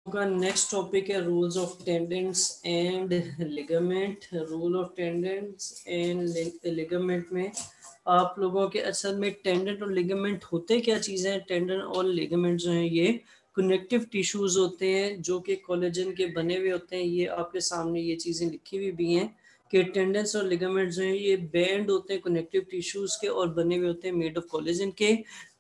का next topic है rules of tendons and ligament. Rule of tendons and ligament में आप लोगों के असल में टेंडेंट और लिगामेंट होते क्या चीज़ें हैं। टेंडेंट और लिगामेंट जो हैं ये कनेक्टिव टिश्यूज होते हैं जो कि कोलेजन के बने हुए होते हैं। ये आपके सामने ये चीज़ें लिखी हुई भी हैं कि टेंडेंस और लिगामेंट जो हैं ये बैंड होते हैं कनेक्टिव टिश्यूज के और बने हुए होते हैं मेड ऑफ कोलेजन के।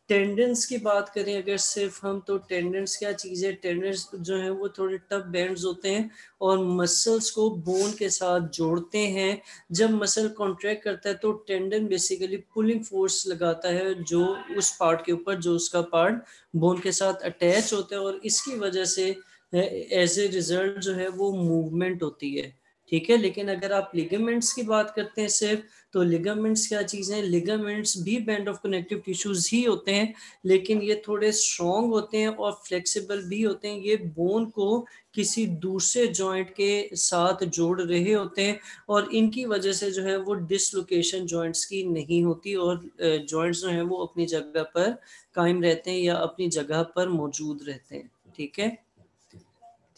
टेंडेंस की बात करें अगर सिर्फ हम, तो टेंडेंस क्या चीज़ है। टेंडेंस जो है वो थोड़े टफ बैंड्स होते हैं और मसल्स को बोन के साथ जोड़ते हैं। जब मसल कॉन्ट्रैक्ट करता है तो टेंडन बेसिकली पुलिंग फोर्स लगाता है जो उस पार्ट के ऊपर जो उसका पार्ट बोन के साथ अटैच होता है और इसकी वजह से एज ए रिजल्ट जो है वो मूवमेंट होती है। ठीक है, लेकिन अगर आप लिगामेंट्स की बात करते हैं सिर्फ, तो लिगामेंट्स क्या चीज़ है। लिगामेंट्स भी बैंड ऑफ कनेक्टिव टिश्यूज ही होते हैं, लेकिन ये थोड़े स्ट्रॉन्ग होते हैं और फ्लेक्सिबल भी होते हैं। ये बोन को किसी दूसरे जॉइंट के साथ जोड़ रहे होते हैं और इनकी वजह से जो है वो डिसलोकेशन जॉइंट्स की नहीं होती और जॉइंट्स जो हैं वो अपनी जगह पर कायम रहते हैं या अपनी जगह पर मौजूद रहते हैं। ठीक है,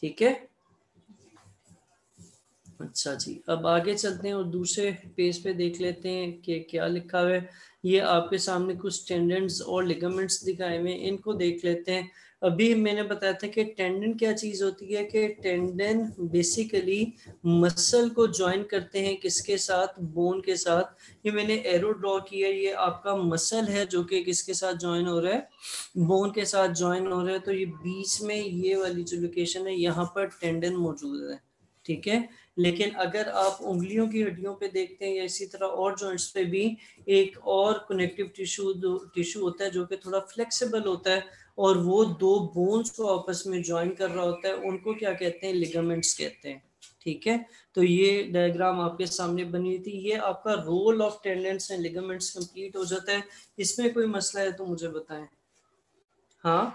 ठीक है। अच्छा जी, अब आगे चलते हैं और दूसरे पेज पे देख लेते हैं कि क्या लिखा हुआ है। ये आपके सामने कुछ टेंडेंट्स और लिगामेंट्स दिखाए हुए हैं, इनको देख लेते हैं। अभी मैंने बताया था कि टेंडन क्या चीज़ होती है कि टेंडन बेसिकली मसल को ज्वाइन करते हैं किसके साथ, बोन के साथ। ये मैंने एरो ड्रॉ किया है, ये आपका मसल है जो कि किसके साथ ज्वाइन हो रहा है, बोन के साथ ज्वाइन हो रहा है। तो ये बीच में ये वाली जो लोकेशन है यहाँ पर टेंडन मौजूद है। ठीक है, लेकिन अगर आप उंगलियों की हड्डियों पे देखते हैं या इसी तरह और जॉइंट्स पे भी एक और कनेक्टिव टिश्यू होता है जो कि थोड़ा फ्लेक्सिबल होता है और वो दो बोन्स को आपस में ज्वाइन कर रहा होता है, उनको क्या कहते हैं, लिगामेंट्स कहते हैं। ठीक है, तो ये डायग्राम आपके सामने बनी हुई थी। ये आपका role of tendons and ligaments complete हो जाता है। इसमें कोई मसला है तो मुझे बताएं। हाँ,